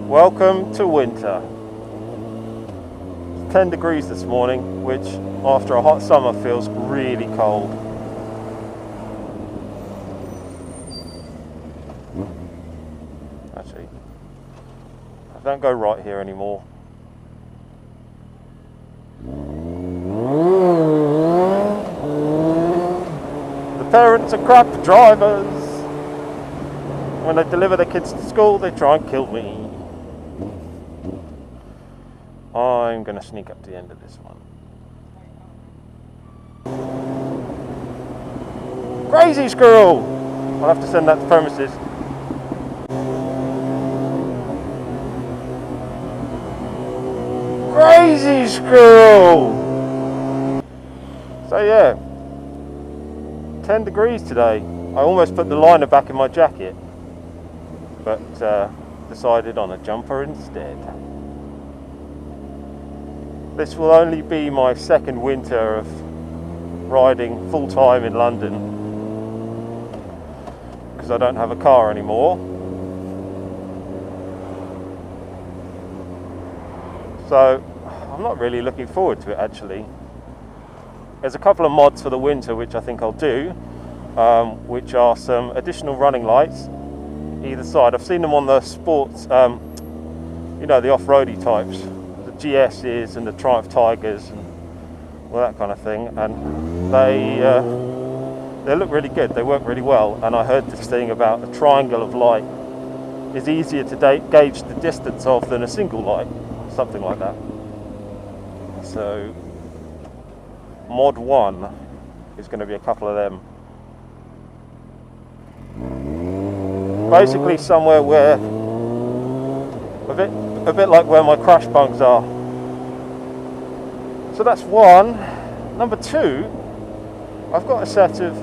Welcome to winter. It's 10 degrees this morning, which after a hot summer feels really cold. Actually, I don't go right here anymore. The parents are crap drivers. When they deliver their kids to school, they try and kill me. I'm going to sneak up to the end of this one. Crazy squirrel! I'll have to send that to premises. Crazy squirrel! So yeah, 10 degrees today. I almost put the liner back in my jacket, but decided on a jumper instead. This will only be my second winter of riding full time in London because I don't have a car anymore. So I'm not really looking forward to it actually. There's a couple of mods for the winter which I think I'll do, which are some additional running lights either side. I've seen them on the sports, the off-roady types, the GS's and the Triumph Tigers and all that kind of thing, and they look really good. They work really well. And I heard this thing about a triangle of light is easier to gauge the distance of than a single light, something like that. So mod 1 is going to be a couple of them. Basically somewhere where a bit like where my crash bunks are. So that's one. Number 2, I've got a set of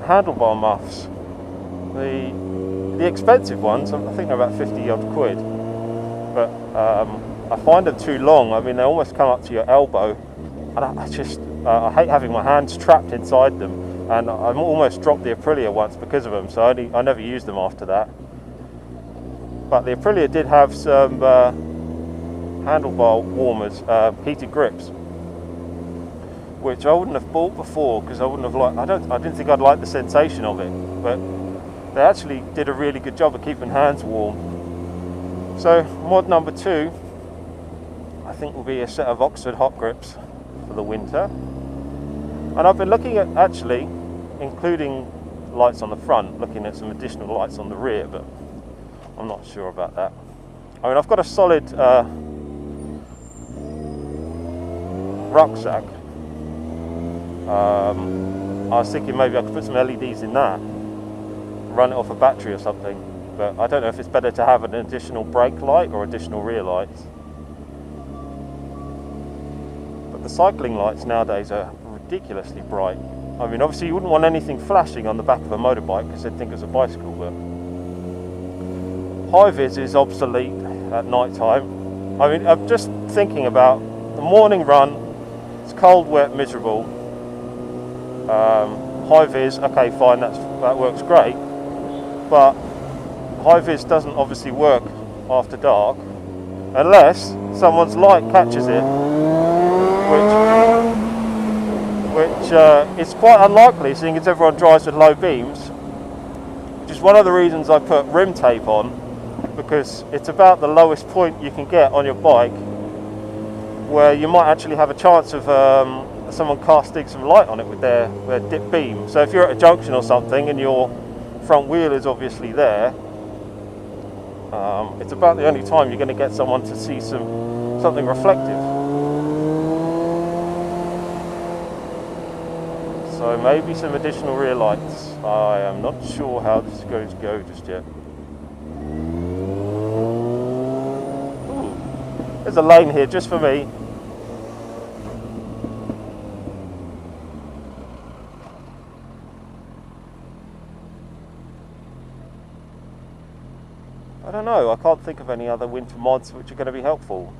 handlebar muffs. The expensive ones, I think they're about 50 odd quid, but I find them too long. I mean, they almost come up to your elbow, and I hate having my hands trapped inside them. And I almost dropped the Aprilia once because of them, so I never used them after that. But the Aprilia did have some handlebar warmers, heated grips, which I wouldn't have bought before because I wouldn't have liked. I didn't think I'd like the sensation of it, but they actually did a really good job of keeping hands warm. So mod number 2, I think, will be a set of Oxford hot grips for the winter. And I've been looking at actually including lights on the front, looking at some additional lights on the rear, but I'm not sure about that. I mean, I've got a solid rucksack. I was thinking maybe I could put some LEDs in that, run it off a battery or something, but I don't know if it's better to have an additional brake light or additional rear lights. But the cycling lights nowadays are ridiculously bright. I mean, obviously you wouldn't want anything flashing on the back of a motorbike because they'd think it's a bicycle, but high-vis is obsolete at night time. I mean, I'm just thinking about the morning run. It's cold, wet, miserable. High-vis, okay, fine, that works great, but high-vis doesn't obviously work after dark unless someone's light catches it, which is quite unlikely, seeing as everyone drives with low beams, which is one of the reasons I put rim tape on, because it's about the lowest point you can get on your bike where you might actually have a chance of someone casting some light on it with their dip beam. So if you're at a junction or something and your front wheel is obviously there, it's about the only time you're going to get someone to see something reflective. So maybe some additional rear lights. I am not sure how this is going to go just yet. Ooh, there's a lane here just for me. I don't know, I can't think of any other winter mods which are going to be helpful.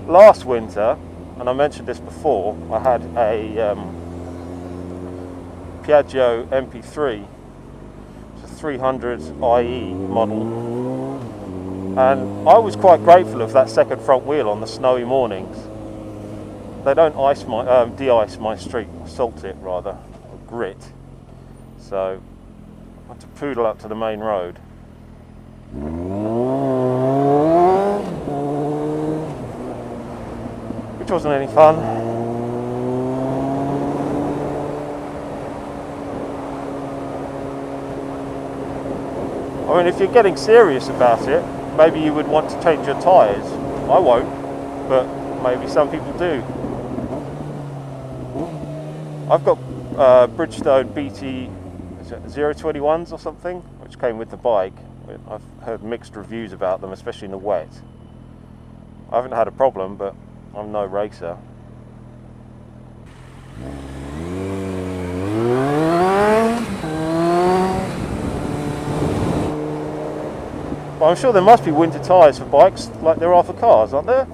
Last winter, and I mentioned this before, I had a Piaggio MP3, it's a 300 IE model, and I was quite grateful of that second front wheel on the snowy mornings. They don't de-ice my street, salt it rather, or grit, so I had to poodle up to the main road. Which wasn't any fun. I mean, if you're getting serious about it, maybe you would want to change your tyres. I won't, but maybe some people do. I've got Bridgestone BT 021s or something, which came with the bike. I've heard mixed reviews about them, especially in the wet. I haven't had a problem, but I'm no racer. But I'm sure there must be winter tyres for bikes like there are for cars, aren't there?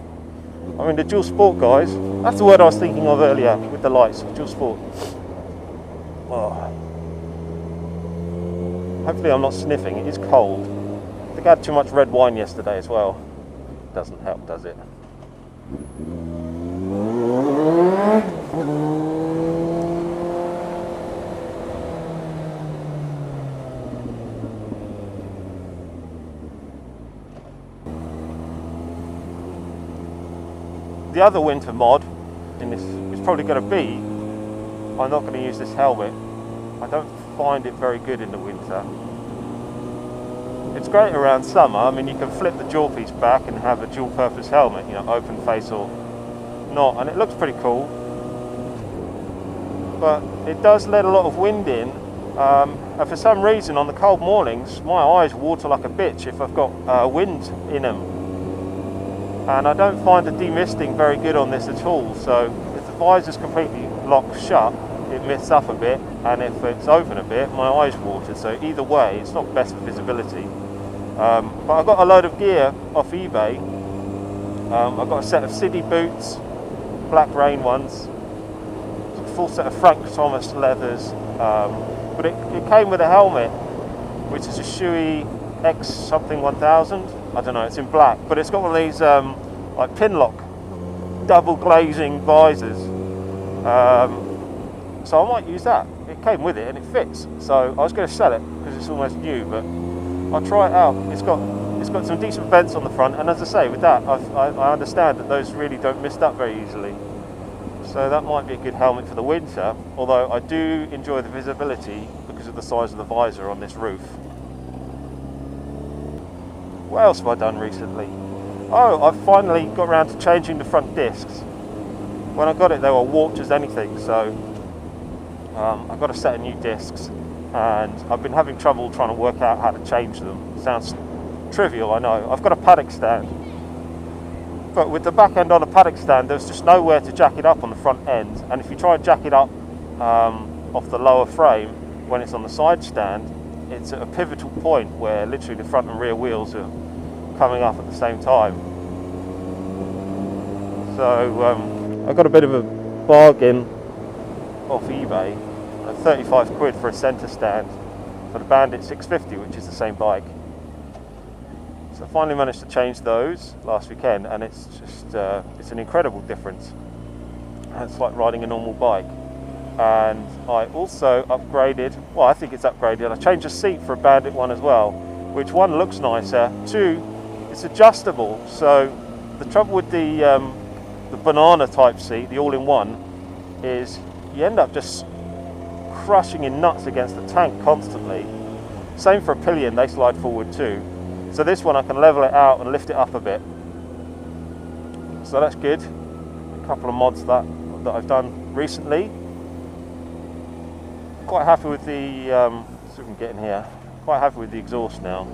I mean, the dual sport guys, that's the word I was thinking of earlier with the lights, dual sport. Oh. Hopefully I'm not sniffing, it is cold. I think I had too much red wine yesterday as well. Doesn't help, does it? The other winter mod in this is probably going to be, I'm not going to use this helmet. I don't find it very good in the winter. It's great around summer. I mean, you can flip the jaw piece back and have a dual purpose helmet, you know, open face or not, and it looks pretty cool. But it does let a lot of wind in, and for some reason on the cold mornings my eyes water like a bitch if I've got wind in them. And I don't find the demisting very good on this at all, so if the visor's completely locked shut, it mists up a bit, and if it's open a bit, my eyes water, so either way, it's not best for visibility. But I got a load of gear off eBay. I got a set of City boots, black rain ones, a full set of Frank Thomas leathers, but it came with a helmet, which is a Shoei X something 1000. I don't know, it's in black, but it's got one of these like Pinlock double glazing visors. So I might use that. It came with it and it fits. So I was going to sell it because it's almost new, but I'll try it out. It's got some decent vents on the front, and as I say, with that, I understand that those really don't mist up very easily. So that might be a good helmet for the winter, although I do enjoy the visibility because of the size of the visor on this roof. What else have I done recently? Oh, I've finally got around to changing the front discs. When I got it, they were warped as anything, so I've got a set of new discs, and I've been having trouble trying to work out how to change them. Sounds trivial, I know. I've got a paddock stand, but with the back end on a paddock stand, there's just nowhere to jack it up on the front end, and if you try and jack it up off the lower frame when it's on the side stand, it's at a pivotal point where literally the front and rear wheels are coming up at the same time. So I got a bit of a bargain off eBay, 35 quid for a centre stand for the Bandit 650, which is the same bike. So I finally managed to change those last weekend, and it's just it's an incredible difference. It's like riding a normal bike. And I also upgraded, well, I think it's upgraded, I changed the seat for a Bandit one as well, which one looks nicer, two, it's adjustable. So the trouble with the banana type seat, the all-in-one, is you end up just crushing in nuts against the tank constantly. Same for a pillion, they slide forward too. So this one I can level it out and lift it up a bit. So that's good. A couple of mods that I've done recently. Quite happy with the, let's see if we can get in here, quite happy with the exhaust now.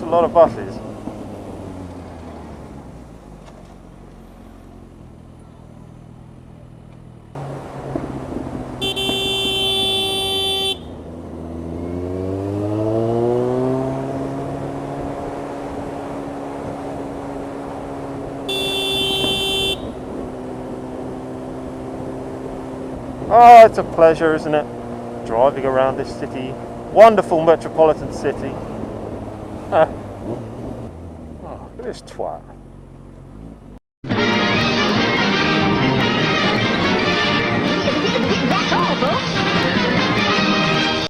a lot of buses. Oh, it's a pleasure, isn't it? Driving around this city. Wonderful metropolitan city. Oh, look at this twat.